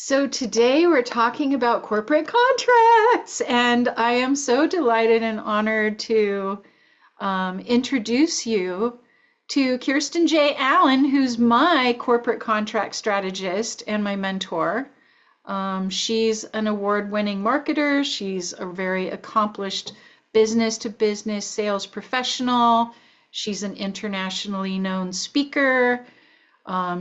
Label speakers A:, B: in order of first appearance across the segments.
A: So today we're talking about corporate contracts, and I am so delighted and honored to introduce you to Kirstyn J. Allen, who's my corporate contract strategist and my mentor. She's an award-winning marketer. She's a very accomplished business-to-business sales professional. She's an internationally known speaker.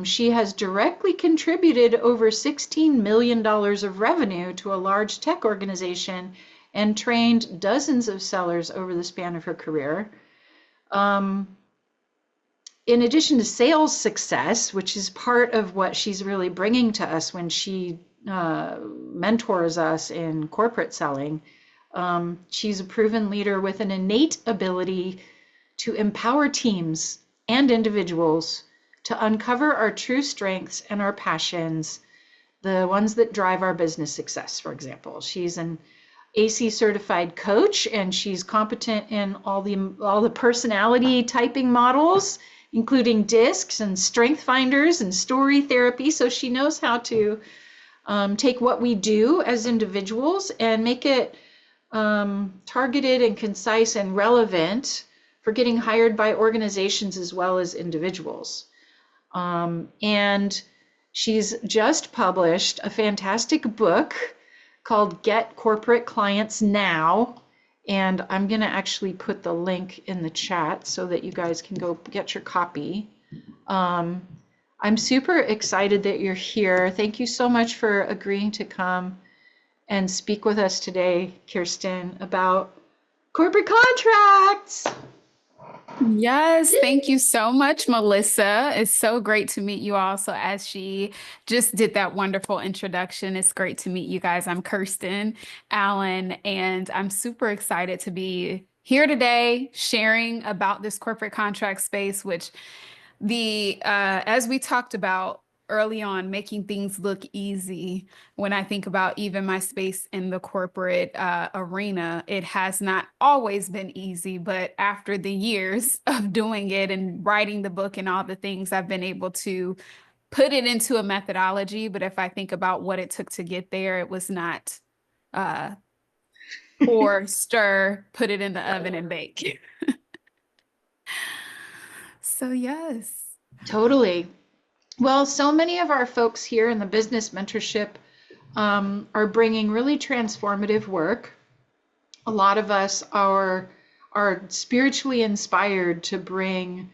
A: She has directly contributed over $16 million of revenue to a large tech organization and trained dozens of sellers over the span of her career. Um, in addition to sales success, which is part of what she's really bringing to us when she mentors us in corporate selling, she's a proven leader with an innate ability to empower teams and individuals to uncover our true strengths and our passions, the ones that drive our business success, for example. She's an AC certified coach, and she's competent in all the personality typing models, including DISCs and strength finders and story therapy. So she knows how to take what we do as individuals and make it targeted and concise and relevant for getting hired by organizations as well as individuals. And she's just published a fantastic book called Get Corporate Clients Now. And I'm going to actually put the link in the chat so that you guys can go get your copy. I'm super excited that you're here. Thank you so much for agreeing to come and speak with us today, Kirstyn, about corporate contracts.
B: Yes, thank you so much, Melissa. It's so great to meet you all. So, as she just did that wonderful introduction, it's great to meet you guys. I'm Kirstyn Allen, and I'm super excited to be here today sharing about this corporate contract space, which as we talked about early on, making things look easy. When I think about even my space in the corporate arena, it has not always been easy, but after the years of doing it and writing the book and all the things, I've been able to put it into a methodology. But if I think about what it took to get there, it was not uh, pour, stir, put it in the oven and bake. So yes.
A: Totally. Well, so many of our folks here in the business mentorship are bringing really transformative work. A lot of us are spiritually inspired to bring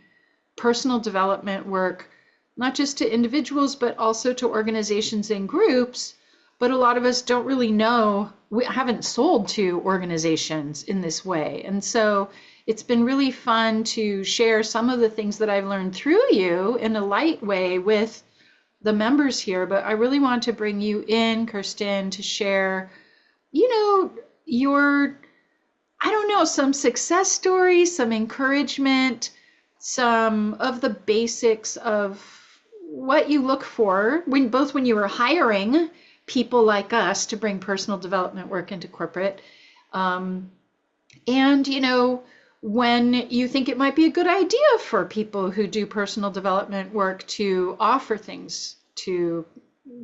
A: personal development work, not just to individuals, but also to organizations and groups. But a lot of us don't really know, we haven't sold to organizations in this way. And so it's been really fun to share some of the things that I've learned through you in a light way with the members here. But I really want to bring you in, Kirstyn, to share, your, I don't know, some success stories, some encouragement, some of the basics of what you look for when you were hiring people like us to bring personal development work into corporate. And, when you think it might be a good idea for people who do personal development work to offer things to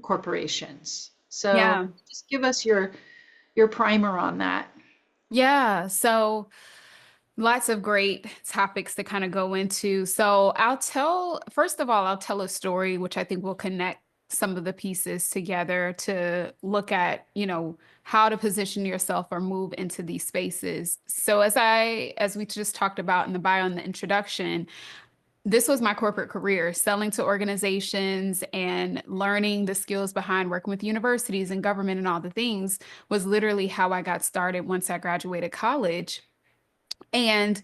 A: corporations. So
B: Yeah.
A: just give us your primer on that.
B: Yeah. So lots of great topics to kind of go into. So first of all, I'll tell a story, which I think will connect some of the pieces together to look at, how to position yourself or move into these spaces. So as we just talked about in the bio and the introduction, this was my corporate career, selling to organizations and learning the skills behind working with universities and government and all the things was literally how I got started once I graduated college. And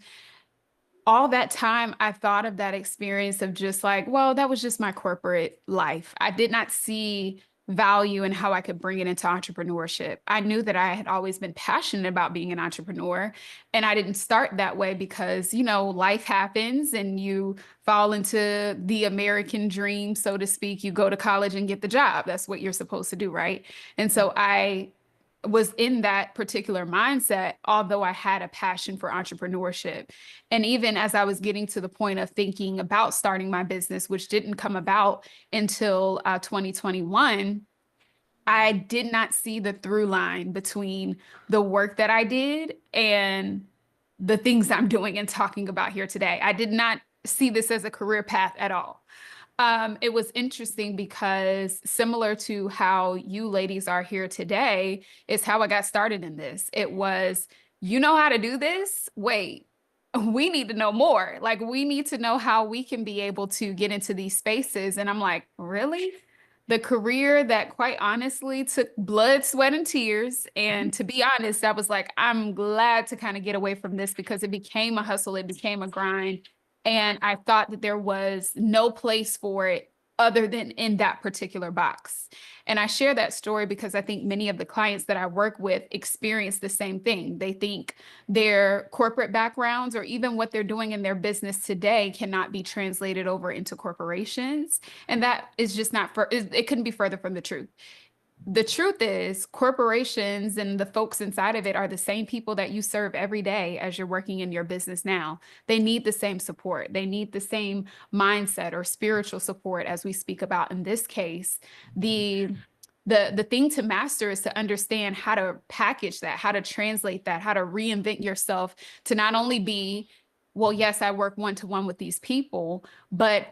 B: all that time, I thought of that experience of just like, well, that was just my corporate life. I did not see value in how I could bring it into entrepreneurship. I knew that I had always been passionate about being an entrepreneur, and I didn't start that way because, life happens and you fall into the American dream, so to speak. You go to college and get the job. That's what you're supposed to do, right? And so I was in that particular mindset, although I had a passion for entrepreneurship. And even as I was getting to the point of thinking about starting my business, which didn't come about until 2021, I did not see the through line between the work that I did and the things I'm doing and talking about here today. I did not see this as a career path at all. It was interesting because similar to how you ladies are here today is how I got started in this. It was, you know how to do this? Wait, we need to know more. Like, we need to know how we can be able to get into these spaces. And I'm like, really? The career that quite honestly took blood, sweat, and tears. And to be honest, I was like, I'm glad to kind of get away from this because it became a hustle, it became a grind. And I thought that there was no place for it other than in that particular box. And I share that story because I think many of the clients that I work with experience the same thing. They think their corporate backgrounds or even what they're doing in their business today cannot be translated over into corporations. And that is just not for, it couldn't be further from the truth. The truth is, corporations and the folks inside of it are the same people that you serve every day as you're working in your business now. They need the same support. They need the same mindset or spiritual support, as we speak about in this case. The the thing to master is to understand how to package that, how to translate that, how to reinvent yourself to not only be, well, yes, I work one-to-one with these people, but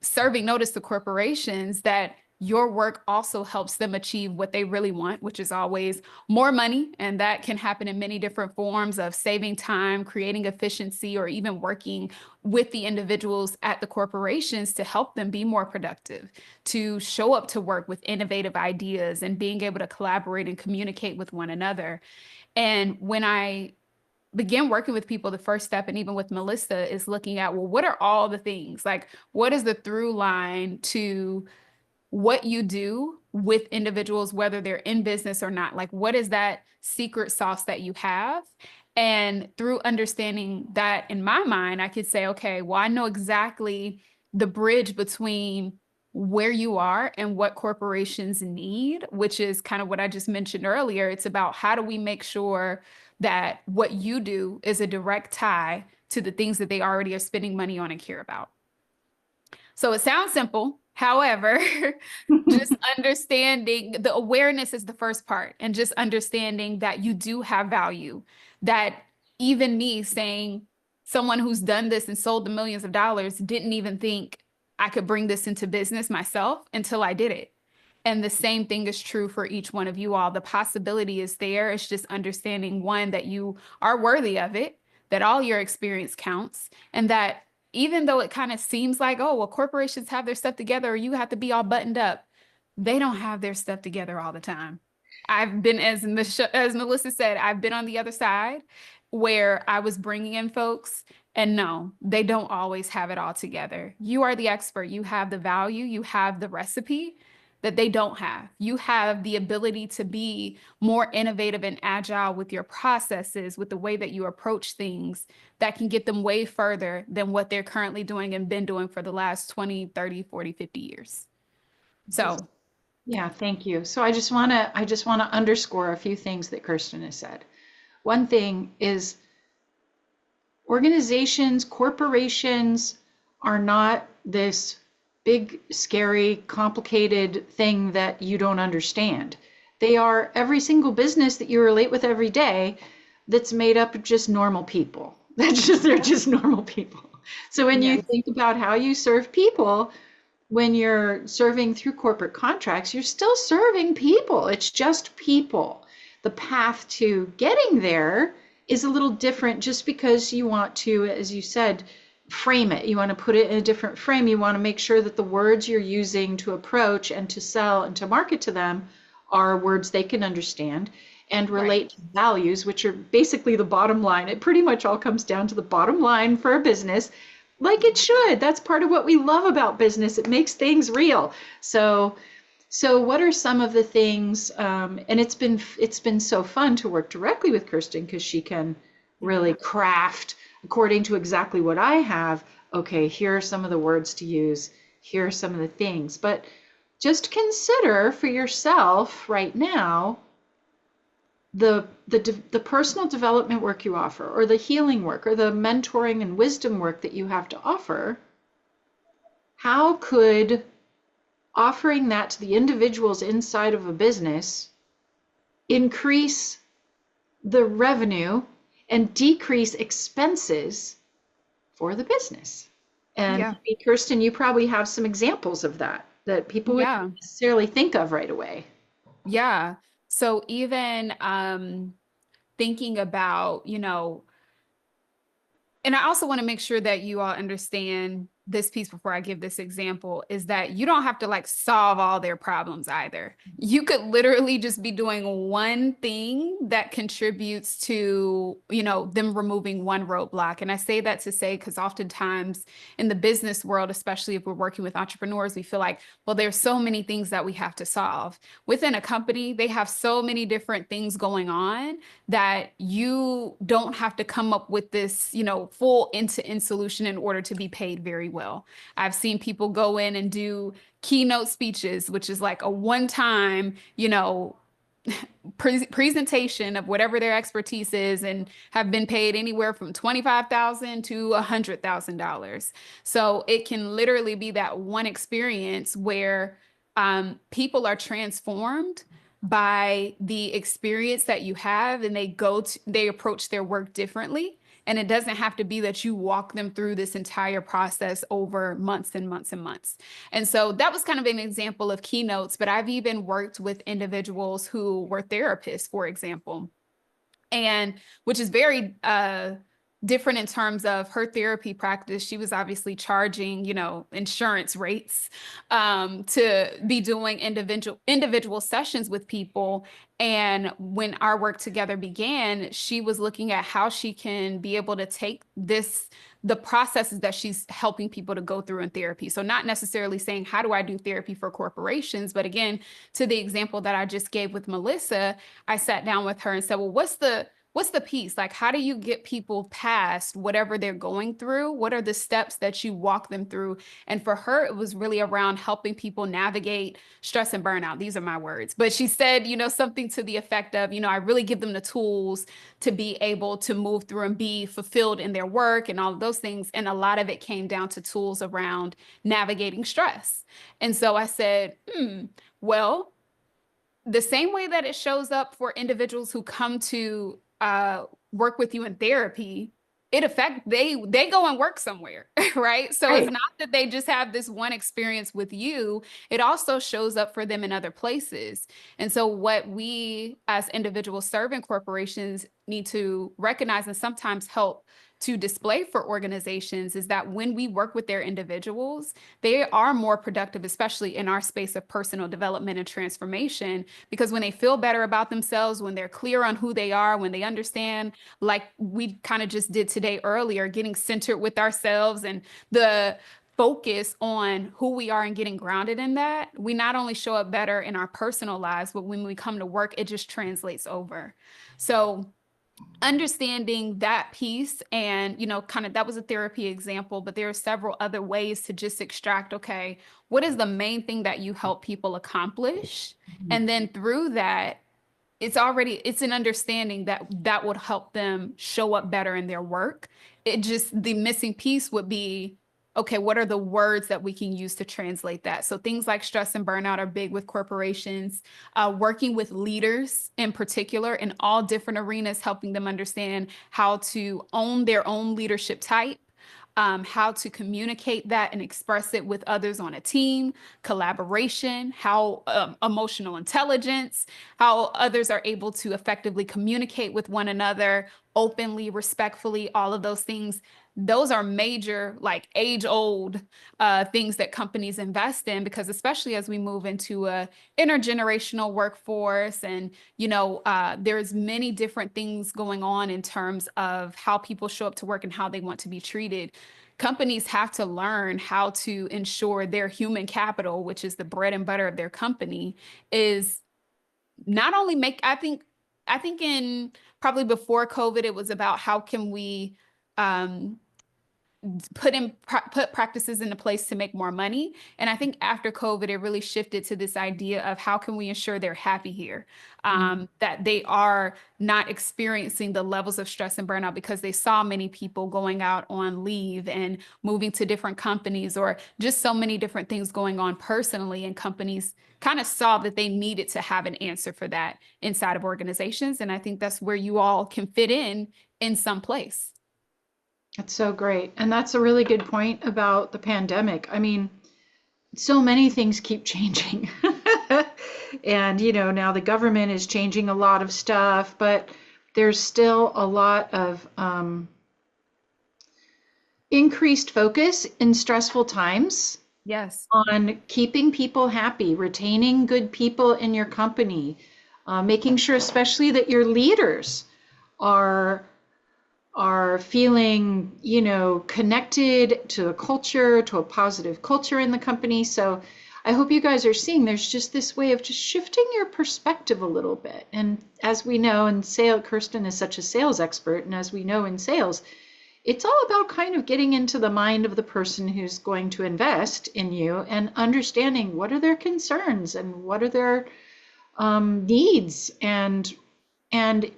B: serving notice to corporations that your work also helps them achieve what they really want, which is always more money. And that can happen in many different forms of saving time, creating efficiency, or even working with the individuals at the corporations to help them be more productive, to show up to work with innovative ideas and being able to collaborate and communicate with one another. And when I begin working with people, the first step, and even with Melissa, is looking at, well, what are all the things? Like, what is the through line to what you do with individuals, whether they're in business or not? Like, what is that secret sauce that you have? And through understanding that, in my mind, I could say, okay, well, I know exactly the bridge between where you are and what corporations need, which is kind of what I just mentioned earlier. It's about how do we make sure that what you do is a direct tie to the things that they already are spending money on and care about. So it sounds simple. However, just understanding the awareness is the first part, and just understanding that you do have value. That even me saying, someone who's done this and sold the millions of dollars didn't even think I could bring this into business myself until I did it. And the same thing is true for each one of you all. The possibility is there. It's just understanding, one, that you are worthy of it, that all your experience counts, and that even though it kind of seems like, oh, well, corporations have their stuff together or you have to be all buttoned up, they don't have their stuff together all the time. I've been, as Melissa said, I've been on the other side where I was bringing in folks, and no, they don't always have it all together. You are the expert. You have the value, you have the recipe that they don't have. You have the ability to be more innovative and agile with your processes, with the way that you approach things that can get them way further than what they're currently doing and been doing for the last 20, 30, 40, 50 years. So,
A: Yeah, thank you. So I just want to underscore a few things that Kirstyn has said. One thing is organizations, corporations are not this big, scary, complicated thing that you don't understand. They are every single business that you relate with every day that's made up of just normal people. They're just normal people. So when you
B: yes.
A: think about how you serve people, when you're serving through corporate contracts, you're still serving people. It's just people. The path to getting there is a little different just because you want to, as you said, frame it. You want to put it in a different frame. You want to make sure that the words you're using to approach and to sell and to market to them are words they can understand and relate to values, which are basically the bottom line. It pretty much all comes down to the bottom line for a business, like it should. That's part of what we love about business. It makes things real. So what are some of the things? And it's been so fun to work directly with Kirstyn because she can really craft according to exactly what I have. Okay, here are some of the words to use. Here are some of the things. But just consider for yourself right now the personal development work you offer, or the healing work, or the mentoring and wisdom work that you have to offer. How could offering that to the individuals inside of a business increase the revenue and decrease expenses for the business. And
B: Yeah.
A: Kirstyn, you probably have some examples of that that people wouldn't
B: Yeah.
A: necessarily think of right away.
B: Yeah. So even thinking about, and I also want to make sure that you all understand this piece before I give this example is that you don't have to like solve all their problems either. You could literally just be doing one thing that contributes to, them removing one roadblock. And I say that to say, because oftentimes in the business world, especially if we're working with entrepreneurs, we feel like, well, there's so many things that we have to solve. Within a company, they have so many different things going on that you don't have to come up with this, full end-to-end solution in order to be paid very well. I've seen people go in and do keynote speeches, which is like a one-time, presentation of whatever their expertise is and have been paid anywhere from 25,000 to $100,000. So it can literally be that one experience where people are transformed by the experience that you have and they approach their work differently. And it doesn't have to be that you walk them through this entire process over months and months and months. And so that was kind of an example of keynotes, but I've even worked with individuals who were therapists, for example, and which is very different in terms of her therapy practice. She was obviously charging, insurance rates to be doing individual sessions with people. And when our work together began, she was looking at how she can be able to take the processes that she's helping people to go through in therapy. So not necessarily saying, how do I do therapy for corporations? But again, to the example that I just gave with Melissa, I sat down with her and said, well, what's the piece? Like, how do you get people past whatever they're going through? What are the steps that you walk them through? And for her, it was really around helping people navigate stress and burnout. These are my words. But she said, something to the effect of, I really give them the tools to be able to move through and be fulfilled in their work and all of those things. And a lot of it came down to tools around navigating stress. And so I said, well, the same way that it shows up for individuals who come to work with you in therapy, they go and work somewhere, right? So it's
A: Right.
B: not that they just have this one experience with you. It also shows up for them in other places. And so what we as individuals serving corporations need to recognize and sometimes help to display for organizations is that when we work with their individuals, they are more productive, especially in our space of personal development and transformation, because when they feel better about themselves, when they're clear on who they are, when they understand, like we kind of just did today earlier, getting centered with ourselves and the focus on who we are and getting grounded in that, we not only show up better in our personal lives, but when we come to work, it just translates over. So understanding that piece and kind of that was a therapy example, but there are several other ways to just extract, okay, what is the main thing that you help people accomplish, and then through that it's an understanding that that would help them show up better in their work. It just the missing piece would be, okay, what are the words that we can use to translate that? So things like stress and burnout are big with corporations, working with leaders in particular in all different arenas, helping them understand how to own their own leadership type, how to communicate that and express it with others on a team, collaboration, how emotional intelligence, how others are able to effectively communicate with one another openly, respectfully, all of those things. Those are major, like age old things that companies invest in, because especially as we move into a intergenerational workforce and, there's many different things going on in terms of how people show up to work and how they want to be treated. Companies have to learn how to ensure their human capital, which is the bread and butter of their company, is not only I think in probably before COVID, it was about how can we um, put practices into place to make more money. And I think after COVID, it really shifted to this idea of how can we ensure they're happy here,
A: Mm.
B: that they are not experiencing the levels of stress and burnout because they saw many people going out on leave and moving to different companies, or just so many different things going on personally. And companies kind of saw that they needed to have an answer for that inside of organizations. And I think that's where you all can fit in some place.
A: That's so great. And that's a really good point about the pandemic. I mean, so many things keep changing. And, now the government is changing a lot of stuff, but there's still a lot of increased focus in stressful times
B: Yes.
A: on keeping people happy, retaining good people in your company, making sure especially that your leaders are feeling, connected to a culture, to a positive culture in the company. So I hope you guys are seeing there's just this way of just shifting your perspective a little bit. And as we know in sales, Kirstyn is such a sales expert, and as we know in sales, it's all about kind of getting into the mind of the person who's going to invest in you and understanding what are their concerns and what are their needs. And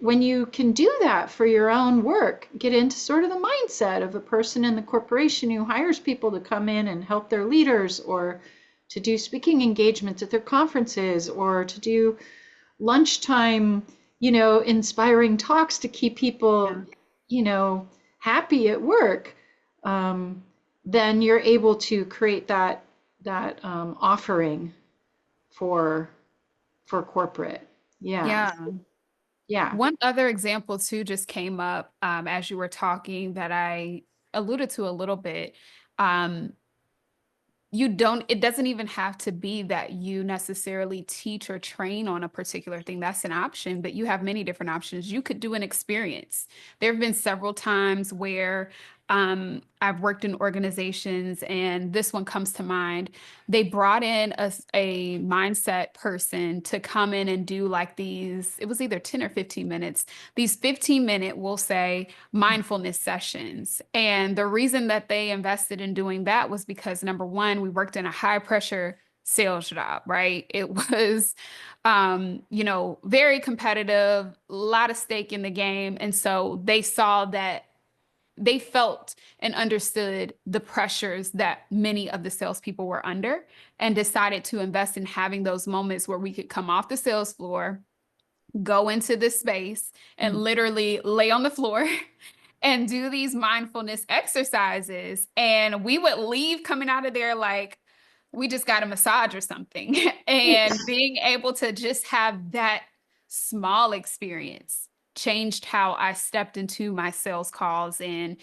A: when you can do that for your own work, get into sort of the mindset of the person in the corporation who hires people to come in and help their leaders, or to do speaking engagements at their conferences, or to do lunchtime, inspiring talks to keep people,
B: Yeah.
A: happy at work, then you're able to create that offering for corporate. Yeah.
B: Yeah.
A: Yeah.
B: One other example too just came up as you were talking that I alluded to a little bit. Um, it doesn't even have to be that you necessarily teach or train on a particular thing. That's an option, but you have many different options. You could do an experience. There have been several times where I've worked in organizations, and this one comes to mind. They brought in a mindset person to come in and do like these, it was either 10 or 15 minutes, these 15-minute, we'll say, mindfulness sessions. And the reason that they invested in doing that was because number one, we worked in a high pressure sales job, right? It was, very competitive, a lot of stake in the game. And so they saw that they felt and understood the pressures that many of the salespeople were under, and decided to invest in having those moments where we could come off the sales floor, go into this space, and
A: Mm.
B: literally lay on the floor and do these mindfulness exercises. And we would leave coming out of there like we just got a massage or something. And being able to just have that small experience changed how I stepped into my sales calls, and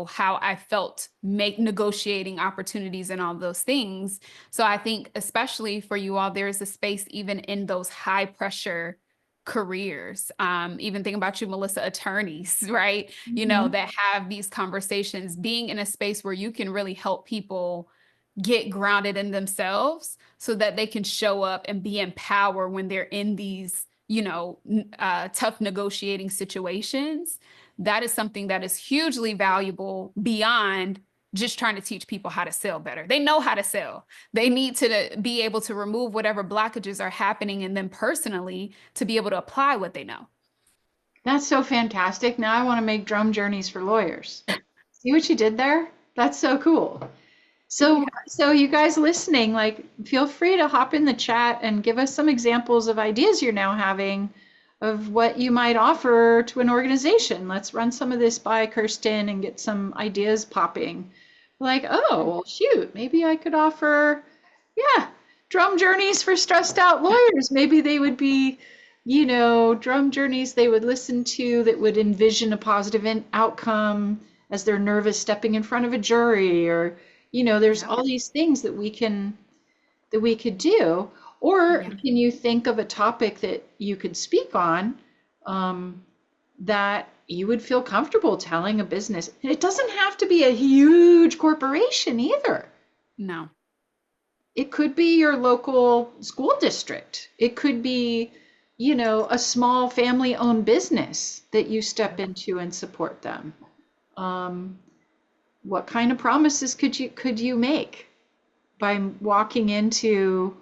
B: how I felt make negotiating opportunities and all those things. So I think especially for you all, there is a space even in those high pressure careers. Even think about you, Melissa, attorneys, right?
A: Mhm.
B: That have these conversations, being in a space where you can really help people get grounded in themselves so that they can show up and be empowered when they're in these, tough negotiating situations. That is something that is hugely valuable beyond just trying to teach people how to sell better. They know how to sell. They need to be able to remove whatever blockages are happening in them personally to be able to apply what they know.
A: That's so fantastic. Now I want to make drum journeys for lawyers. See what you did there? That's so cool. So,
B: Yeah.
A: so you guys listening, like, feel free to hop in the chat and give us some examples of ideas you're now having of what you might offer to an organization. Let's run some of this by Kirstyn and get some ideas popping. Like, oh, well, shoot, maybe I could offer, yeah, drum journeys for stressed out lawyers. Maybe they would be, drum journeys they would listen to that would envision a positive outcome as they're nervous stepping in front of a jury, or, there's
B: Yeah.
A: all these things that we could do. Or
B: Yeah.
A: can you think of a topic that you could speak on, um, that you would feel comfortable telling a business? And it doesn't have to be a huge corporation either.
B: No.
A: It could be your local school district. It could be, a small family-owned business that you step into and support them. Um, what kind of promises could you make by walking into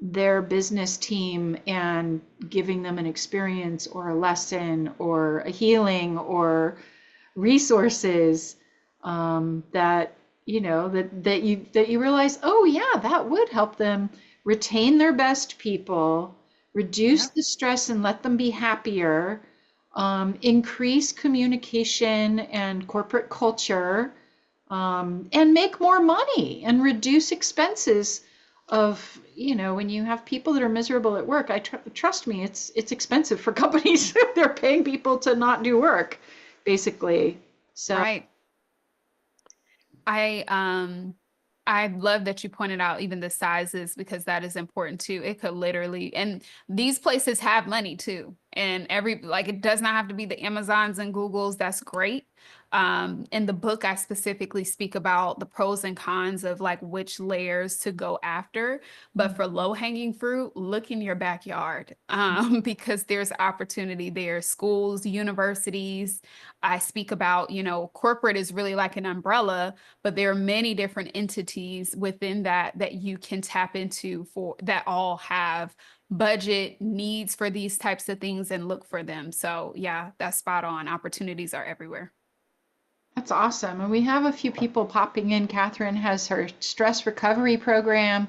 A: their business team and giving them an experience or a lesson or a healing or resources, that that you realize, oh yeah, that would help them retain their best people, reduce
B: Yep.
A: the stress and let them be happier, increase communication and corporate culture, and make more money and reduce expenses of, when you have people that are miserable at work. Trust me, it's expensive for companies. They're paying people to not do work, basically. So
B: Right. I um I love that you pointed out even the sizes because that is important too. It could literally, and these places have money too. And every like it does not have to be the Amazons and Googles. That's great. In the book, I specifically speak about the pros and cons of like which layers to go after. But for low-hanging fruit, look in your backyard, because there's opportunity there. Schools, universities. I speak about, corporate is really like an umbrella, but there are many different entities within that you can tap into for that all have budget needs for these types of things and look for them. So yeah, that's spot on. Opportunities are everywhere.
A: that's awesome. And we have a few people popping in. Catherine has her stress recovery program.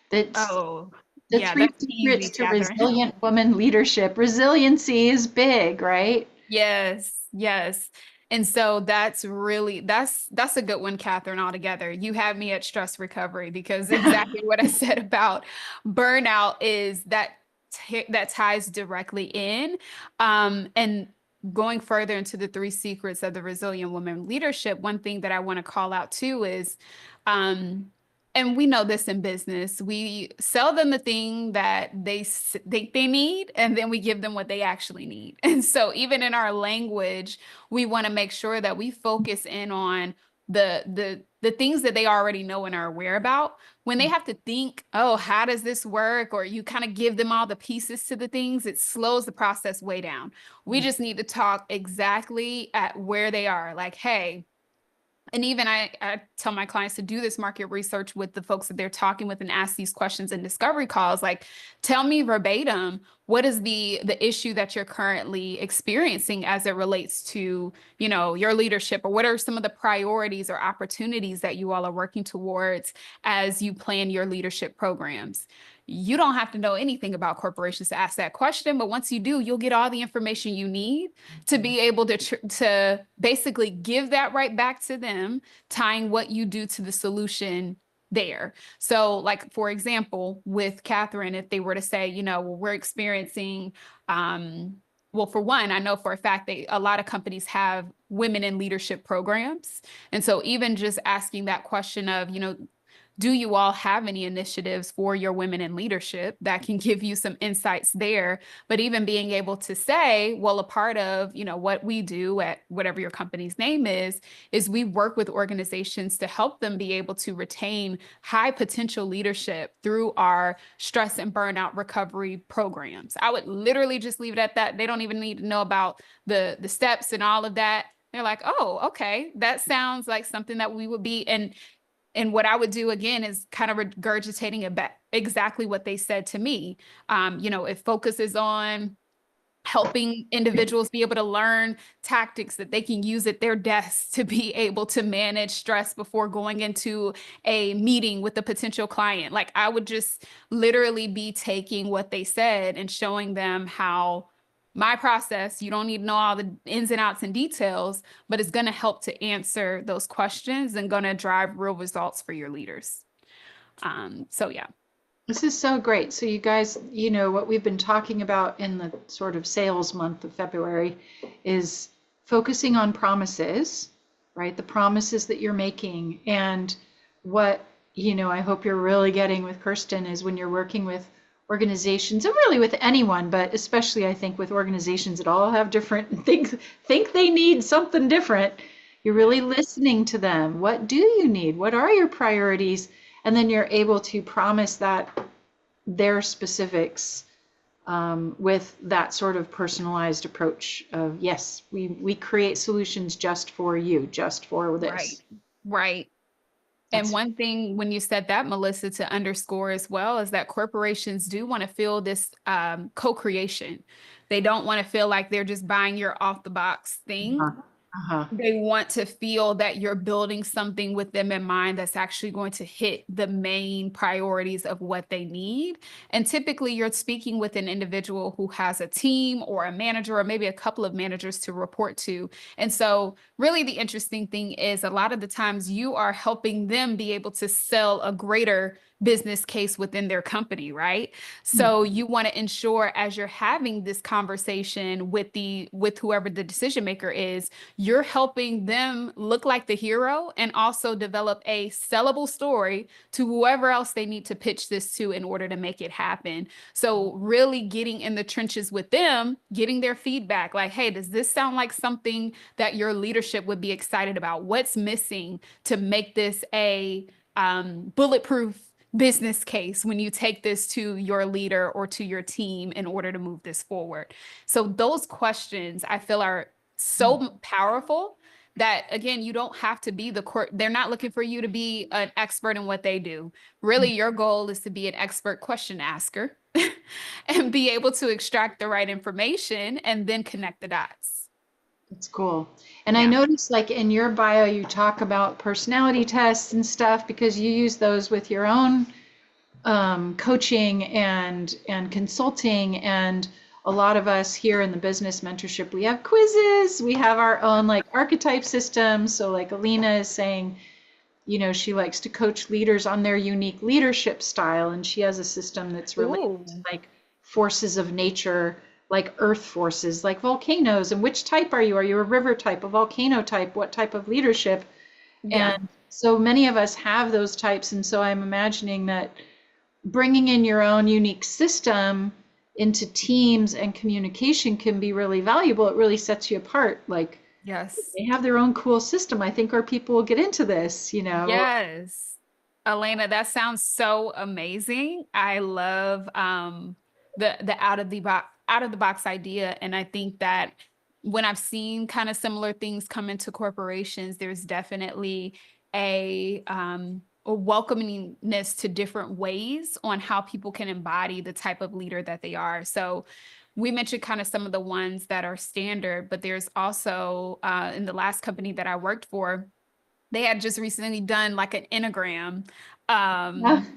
A: That's
B: Oh,
A: the
B: yeah,
A: three
B: that's
A: secrets
B: easy,
A: to
B: Catherine.
A: resilient woman leadership. Resiliency is big, right?
B: Yes, yes. And so that's a good one, Catherine, altogether. You had me at stress recovery because exactly what I said about burnout is that ties directly in. And going further into the three secrets of the resilient woman leadership, one thing that I want to call out too is um and we know this in business. We sell them the thing that think they need, and then we give them what they actually need. And so, even in our language, we want to make sure that we focus in on the things that they already know and are aware about. When they have to think, oh, how does this work? Or you kind of give them all the pieces to the things, it slows the process way down. We just need to talk exactly at where they are. Like, hey, and even I tell my clients to do this market research with the folks that they're talking with and ask these questions in discovery calls. Like, tell me verbatim, what is the issue that you're currently experiencing as it relates to, your leadership, or what are some of the priorities or opportunities that you all are working towards as you plan your leadership programs? You don't have to know anything about corporations to ask that question, but once you do, you'll get all the information you need to be able to basically give that right back to them, tying what you do to the solution there. So, like for example, with Catherine, if they were to say, well, we're experiencing, well, for one, I know for a fact that a lot of companies have women in leadership programs. And so even just asking that question of, do you all have any initiatives for your women in leadership that can give you some insights there? But even being able to say, well, a part of, what we do at whatever your company's name is we work with organizations to help them be able to retain high potential leadership through our stress and burnout recovery programs. I would literally just leave it at that. They don't even need to know about the steps and all of that. They're like, oh, okay, that sounds like something that we would be. And what I would do again is kind of regurgitating about exactly what they said to me. It focuses on helping individuals be able to learn tactics that they can use at their desks to be able to manage stress before going into a meeting with a potential client. Like I would just literally be taking what they said and showing them how my process, you don't need to know all the ins and outs and details, but it's going to help to answer those questions and going to drive real results for your leaders. So yeah.
A: This is so great. So you guys, what we've been talking about in the sort of sales month of February is focusing on promises, right? The promises that you're making. And what, I hope you're really getting with Kirstyn is when you're working with organizations, and really with anyone, but especially I think with organizations that all have different things, think they need something different. You're
B: Yeah.
A: really listening to them. What do you need? What are your priorities? And then you're able to promise that their specifics, with that sort of personalized approach of, yes, we create solutions just for you, just for
B: Right.
A: this.
B: Right. And
A: That's
B: one thing when you said that, Melissa, to underscore as well is that corporations do want to feel this co-creation. They don't want to feel like they're just buying your off the box thing.
A: uh-huh. Uh-huh.
B: They want to feel that you're building something with them in mind that's actually going to hit the main priorities of what they need. And typically, you're speaking with an individual who has a team or a manager or maybe a couple of managers to report to. And so, really, the interesting thing is a lot of the times you are helping them be able to sell a greater business case within their company, right?
A: Hmm.
B: So you want to ensure as you're having this conversation with whoever the decision maker is, you're helping them look like the hero and also develop a sellable story to whoever else they need to pitch this to in order to make it happen. So really getting in the trenches with them, getting their feedback like, hey, does this sound like something that your leadership would be excited about? What's missing to make this a bulletproof business case when you take this to your leader or to your team in order to move this forward? So those questions I feel are so powerful that again, you don't have to be the court. They're not looking for you to be an expert in what they do. Really, your goal is to be an expert question asker and be able to extract the right information and then connect the dots.
A: That's cool. And I
B: Yeah.
A: noticed like in your bio, you talk about personality tests and stuff because you use those with your own coaching and consulting. And a lot of us here in the business mentorship, we have quizzes, we have our own like archetype systems. So like Alina is saying, she likes to coach leaders on their unique leadership style, and she has a system that's related to
B: Ooh.
A: like forces of nature, like earth forces, like volcanoes. And which type are you? Are you a river type, a volcano type? What type of leadership?
B: Yeah.
A: And so many of us have those types. And so I'm imagining that bringing in your own unique system into teams and communication can be really valuable. It really sets you apart. Like
B: Yes.
A: they have their own cool system. I think our people will get into this.
B: Yes. Elena, that sounds so amazing. I love the out of the box idea. And I think that when I've seen kind of similar things come into corporations, there's definitely a welcomingness to different ways on how people can embody the type of leader that they are. So we mentioned kind of some of the ones that are standard, but there's also in the last company that I worked for, they had just recently done like an Enneagram
A: Yeah.
B: um,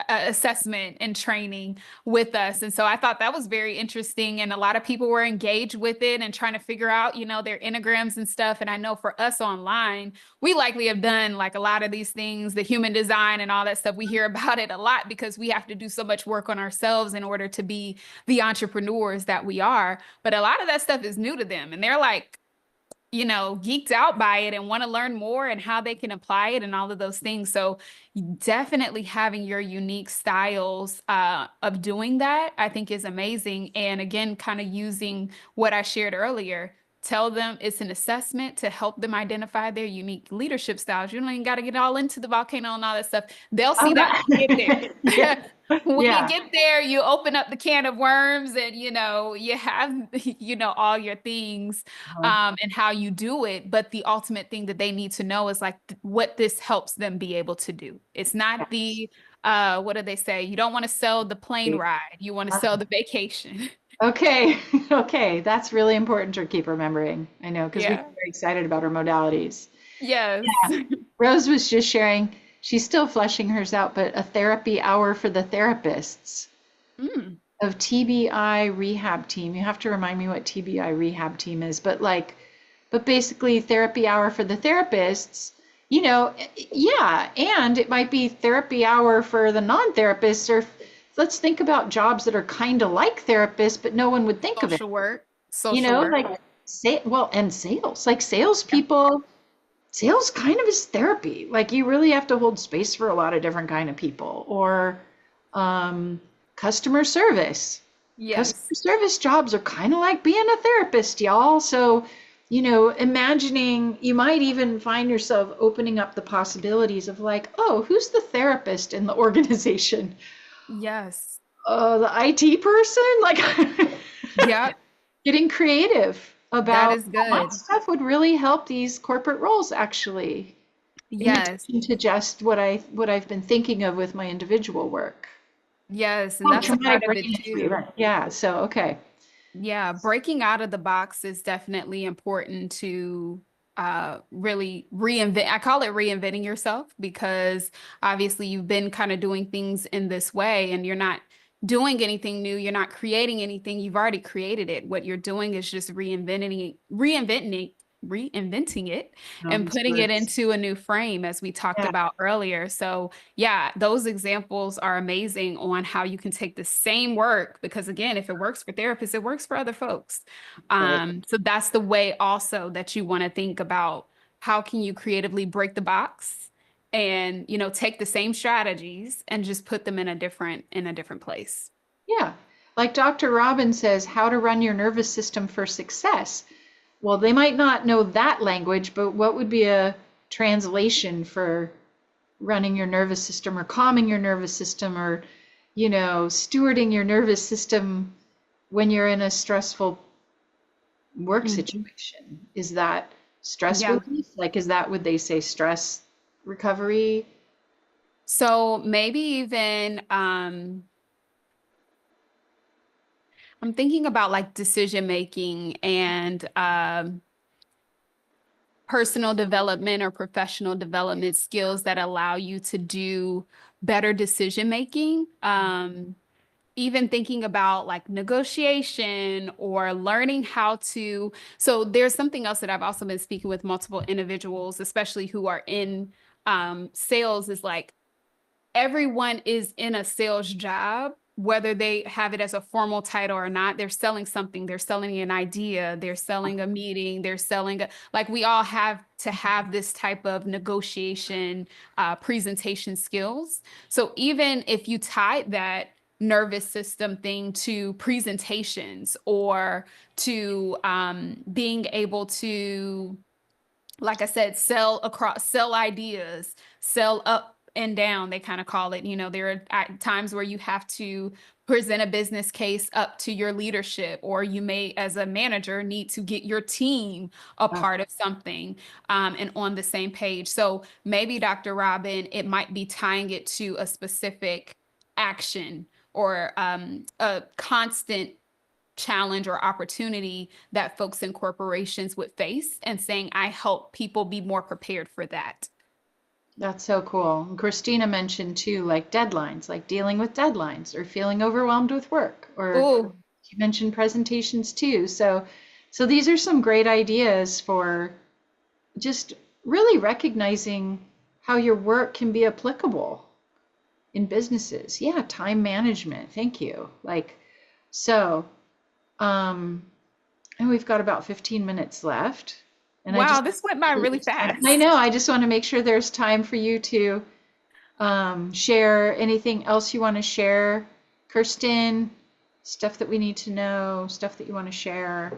B: assessment and training with us. And so I thought that was very interesting. And a lot of people were engaged with it and trying to figure out, their Enneagrams and stuff. And I know for us online, we likely have done like a lot of these things, the human design and all that stuff. We hear about it a lot because we have to do so much work on ourselves in order to be the entrepreneurs that we are. But a lot of that stuff is new to them. And they're like, geeked out by it and want to learn more and how they can apply it and all of those things. So definitely having your unique styles of doing that, I think is amazing. And again, kind of using what I shared earlier, tell them it's an assessment to help them identify their unique leadership styles. You don't even got to get all into the volcano and all that stuff. They'll see
A: Oh,
B: that when you get
A: yeah.
B: there. When you
A: Yeah.
B: get there, you open up the can of worms and you have all your things
A: Uh,
B: and how you do it. But the ultimate thing that they need to know is like what this helps them be able to do. It's not
A: yes.
B: the what do they say? You don't want to sell the plane ride. You want to sell the vacation.
A: Okay. Okay. That's really important to keep remembering. I know because we get
B: Yeah.
A: very excited about our modalities.
B: Yes.
A: Rose was just sharing, she's still fleshing hers out, but a therapy hour for the therapists
B: Mm,
A: of TBI rehab team. You have to remind me what TBI rehab team is, but basically therapy hour for the therapists, yeah, and it might be therapy hour for the non-therapists, or let's think about jobs that are kind of like therapists, but no one would think of it,
B: social work. Social work.
A: like say, well, and sales, like
B: Yeah.
A: salespeople. Sales kind of is therapy. Like you really have to hold space for a lot of different kind of people. Or um, customer service.
B: Yes.
A: Customer service jobs are kind of like being a therapist, y'all. So, imagining you might even find yourself opening up the possibilities of like, oh, who's the therapist in the organization?
B: Yes.
A: The IT person? Like
B: Yep.
A: getting creative
B: That
A: about
B: is
A: what
B: good.
A: stuff would really help these corporate roles actually. in
B: Yes.
A: addition to just what I've been thinking of with my individual work.
B: Yes. And
A: Oh,
B: that's a part
A: traumatic
B: of
A: brain
B: it
A: injury,
B: too.
A: right? Yeah. So, okay.
B: Yeah, breaking out of the box is definitely important to really reinvent. I call it reinventing yourself because obviously you've been kind of doing things in this way and you're not doing anything new, you're not creating anything, you've already created it. What you're doing is just reinventing it and
A: These
B: putting it
A: words.
B: into a new frame as we talked
A: Yeah,
B: about earlier. So yeah, those examples are amazing on how you can take the same work, because again, if it works for therapists, it works for other folks.
A: right.
B: So that's the way also that you want to think about how can you creatively break the box and, take the same strategies and just put them in a different place.
A: Yeah. Like Dr. Robin says, how to run your nervous system for success. Well, they might not know that language, but what would be a translation for running your nervous system or calming your nervous system or, stewarding your nervous system when you're in a stressful work
B: Mhm.
A: situation? Is that stress
B: Yeah.
A: relief? Like, is that, would they say stress recovery?
B: So maybe even I'm thinking about like decision making and personal development or professional development skills that allow you to do better decision making. Even thinking about like negotiation or learning how to. So there's something else that I've also been speaking with multiple individuals, especially who are in sales, is like everyone is in a sales job, whether they have it as a formal title or not. They're selling something, they're selling an idea, they're selling a meeting, they're selling like we all have to have this type of negotiation, presentation skills. So even if you tie that nervous system thing to presentations or to being able to, like I said, sell ideas, sell up and down, they kind of call it. There are times where you have to present a business case up to your leadership, or you may, as a manager, need to get your team a
A: Uh,
B: part of something, and on the same page. So maybe, Dr. Robin, it might be tying it to a specific action or a constant challenge or opportunity that folks in corporations would face, and saying, I help people be more prepared for that.
A: That's so cool. And Christina mentioned too, like deadlines, like dealing with deadlines or feeling overwhelmed with work, or
B: Oh,
A: you mentioned presentations too. So these are some great ideas for just really recognizing how your work can be applicable in businesses. Yeah, time management. Thank you. So, um, and we've got about 15 minutes left. And I
B: wow,
A: just,
B: this went by really
A: I
B: fast.
A: know, I just want to make sure there's time for you to share anything else you want to share, Kirsten, stuff that we need to know, stuff that you want to share.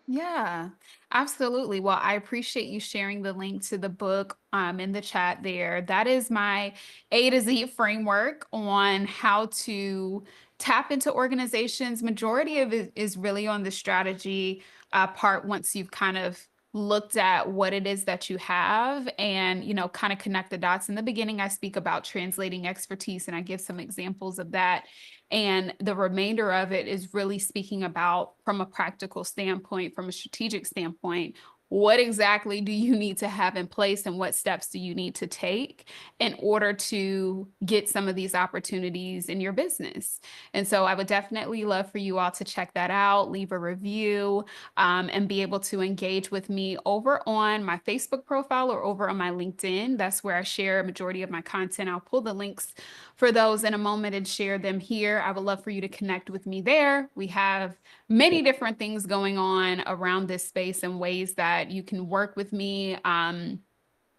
B: Yeah, absolutely. Well, I appreciate you sharing the link to the book in the chat there. That is my A to Z framework on how to tap into organizations. Majority of it is really on the strategy part, once you've kind of looked at what it is that you have and, kind of connect the dots. In the beginning, I speak about translating expertise and I give some examples of that. And the remainder of it is really speaking about, from a practical standpoint, from a strategic standpoint, what exactly do you need to have in place and what steps do you need to take in order to get some of these opportunities in your business? And so I would definitely love for you all to check that out, leave a review, and be able to engage with me over on my Facebook profile or over on my LinkedIn. That's where I share a majority of my content. I'll pull the links for those in a moment and share them here. I would love for you to connect with me there. We have many different things going on around this space and ways that you can work with me.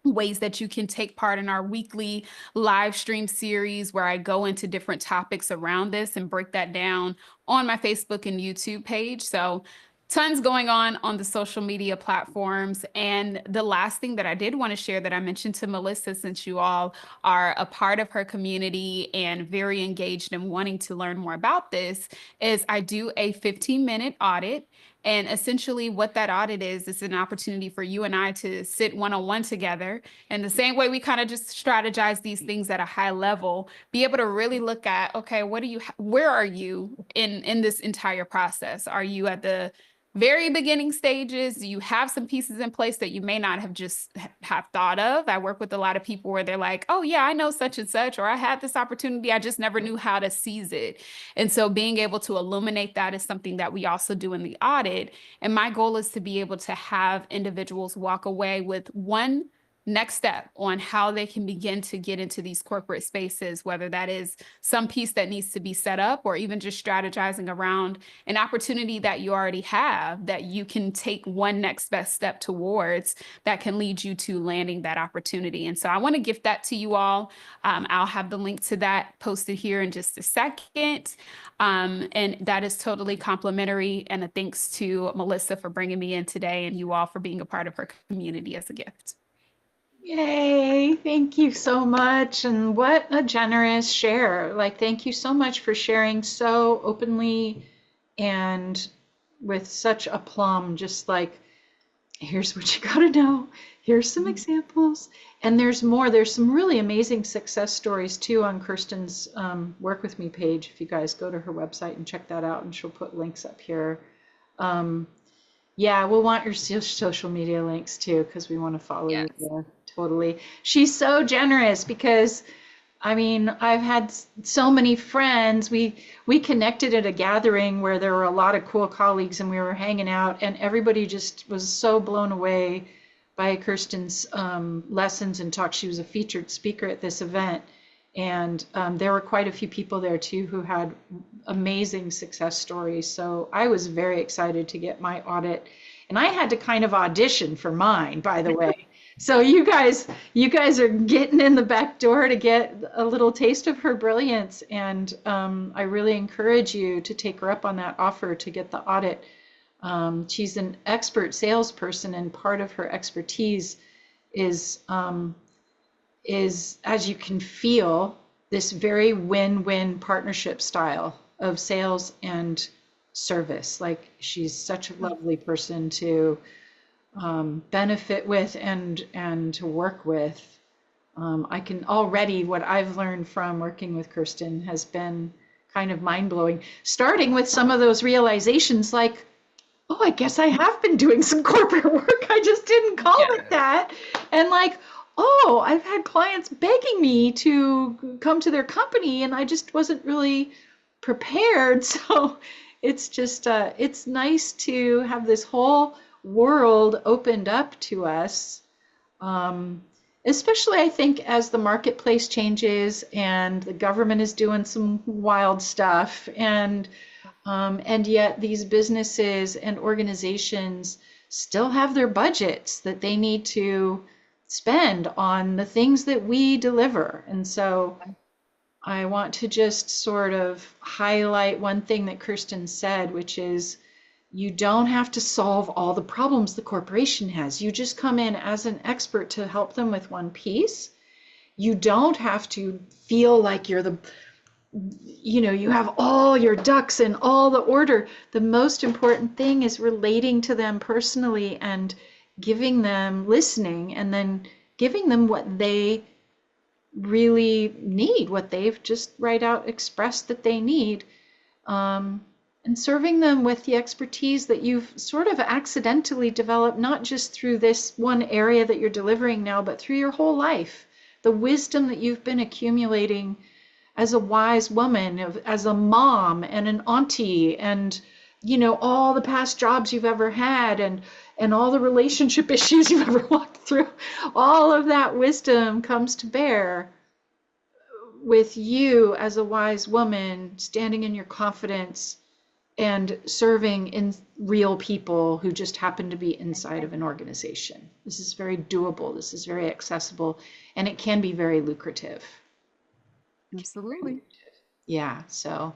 B: Ways that you can take part in our weekly live stream series where I go into different topics around this and break that down on my Facebook and YouTube page. So tons going on the social media platforms. And the last thing that I did want to share that I mentioned to Melissa, since you all are a part of her community and very engaged in wanting to learn more about this, is I do a 15-minute audit. And essentially, what that audit is an opportunity for you and I to sit one-on-one together. And the same way we kind of just strategize these things at a high level, be able to really look at, okay, where are you in this entire process? Are you at the very beginning stages? You have some pieces in place that you may not have just have thought of. I work with a lot of people where they're like, oh yeah, I know such and such, or I had this opportunity, I just never knew how to seize it. And so being able to illuminate that is something that we also do in the audit. And my goal is to be able to have individuals walk away with one next step on how they can begin to get into these corporate spaces, whether that is some piece that needs to be set up or even just strategizing around an opportunity that you already have that you can take one next best step towards that can lead you to landing that opportunity. And so I want to gift that to you all. I'll have the link to that posted here in just a second. And that is totally complimentary. And a thanks to Melissa for bringing me in today and you all for being a part of her community as a gift.
A: Yay, thank you so much. And what a generous share. Like, thank you so much for sharing so openly and with such aplomb, just like, here's what you got to know. Here's some examples. And there's more. There's some really amazing success stories too on Kirstyn's Work With Me page. If you guys go to her website and check that out, and she'll put links up here. Yeah, we'll want your social media links too, because we want to follow you there. Totally. She's so generous because, I mean, I've had so many friends. We connected at a gathering where there were a lot of cool colleagues and we were hanging out, and everybody just was so blown away by Kirstyn's lessons and talk. She was a featured speaker at this event, and there were quite a few people there too who had amazing success stories. So I was very excited to get my audit, and I had to kind of audition for mine, by the way. So you guys are getting in the back door to get a little taste of her brilliance, and I really encourage you to take her up on that offer to get the audit. She's an expert salesperson, and part of her expertise is, as you can feel, this very win-win partnership style of sales and service. Like, she's such a lovely person to benefit with and to work with. I can already, what I've learned from working with Kirstyn has been kind of mind-blowing, starting with some of those realizations like, oh, I guess I have been doing some corporate work. I just didn't call it that. And like, oh, I've had clients begging me to come to their company and I just wasn't really prepared. So it's just, it's nice to have this whole world opened up to us, especially I think as the marketplace changes and the government is doing some wild stuff, and yet these businesses and organizations still have their budgets that they need to spend on the things that we deliver. And so I want to just sort of highlight one thing that Kirstyn said, which is, you don't have to solve all the problems the corporation has. You just come in as an expert to help them with one piece. You don't have to feel like you're you have all your ducks in all the order. The most important thing is relating to them personally and listening, and then giving them what they really need, what they've just right out expressed that they need. And serving them with the expertise that you've sort of accidentally developed, not just through this one area that you're delivering now, but through your whole life. The wisdom that you've been accumulating as a wise woman, as a mom and an auntie, and all the past jobs you've ever had, and all the relationship issues you've ever walked through. All of that wisdom comes to bear with you as a wise woman, standing in your confidence and serving in real people who just happen to be inside of an organization. This is very doable. This is very accessible, and it can be very lucrative.
B: Absolutely.
A: Yeah. So,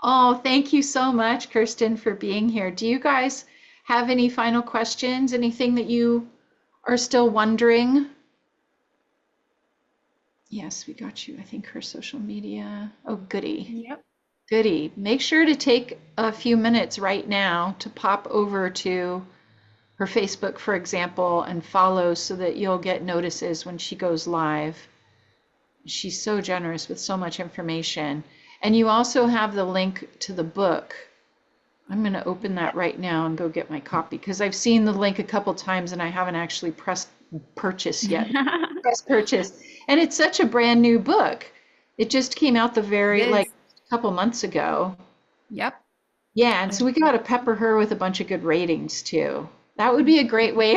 A: thank you so much, Kirstyn, for being here. Do you guys have any final questions? Anything that you are still wondering? Yes, we got you. I think her social media. Oh, goody.
B: Yep.
A: Goody. Make sure to take a few minutes right now to pop over to her Facebook, for example, and follow so that you'll get notices when she goes live. She's so generous with so much information. And you also have the link to the book. I'm going to open that right now and go get my copy because I've seen the link a couple times and I haven't actually pressed purchase yet. Press purchase. And it's such a brand new book. It just came out the
B: It
A: very, like,
B: is.
A: a couple months ago.
B: Yep.
A: Yeah, and so we got to pepper her with a bunch of good ratings too. That would be a great way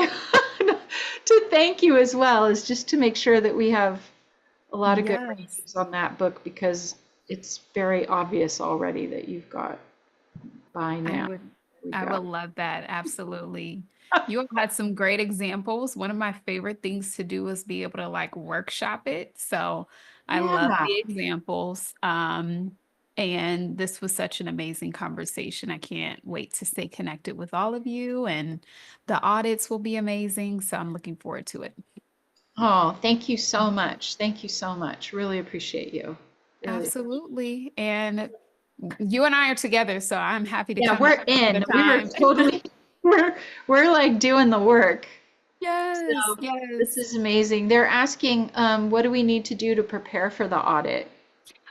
A: to thank you as well, is just to make sure that we have a lot of good
B: Yes.
A: ratings on that book because it's very obvious already that you've got buy
B: I
A: now.
B: would
A: There we
B: I
A: go.
B: would love that. Absolutely. You all had some great examples. One of my favorite things to do is be able to like workshop it. So I love
A: Yeah.
B: the examples. And this was such an amazing conversation. I can't wait to stay connected with all of you, and the audits will be amazing. So I'm looking forward to it.
A: Oh, thank you so much. Thank you so much. Really appreciate you. Really.
B: Absolutely. And you and I are together, so I'm happy to
A: Yeah,
B: come back
A: we're
B: another
A: in. We're
B: time.
A: totally we're we're like doing the work.
B: Yes,
A: So this
B: yes.
A: is amazing. They're asking, what do we need to do to prepare for the audit?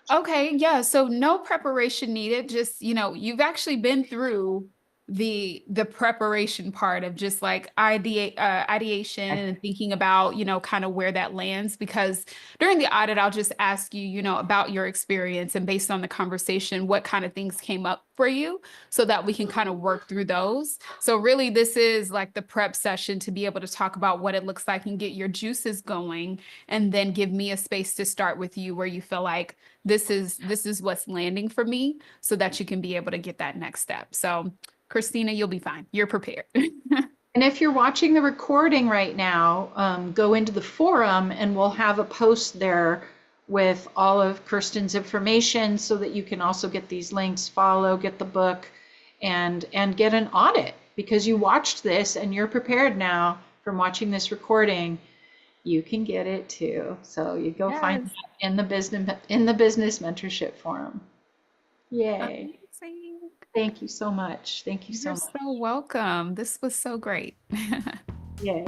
B: Okay, yeah, so no preparation needed. Just, you've actually been through the preparation part of just like ideation and thinking about, kind of where that lands. Because during the audit, I'll just ask you, about your experience, and based on the conversation, what kind of things came up for you so that we can kind of work through those. So really, this is like the prep session to be able to talk about what it looks like and get your juices going, and then give me a space to start with you where you feel like this is what's landing for me, so that you can be able to get that next step. So, Christina, you'll be fine. You're prepared.
A: And if you're watching the recording right now, go into the forum and we'll have a post there with all of Kirstyn's information so that you can also get these links, follow, get the book, and get an audit because you watched this and you're prepared now from watching this recording. You can get it too. So you go find
B: Yes.
A: that in the business mentorship forum. Yay.
B: Amazing.
A: Thank you so much. Thank you so
B: You're
A: much.
B: so welcome. This was so great.
A: Yay.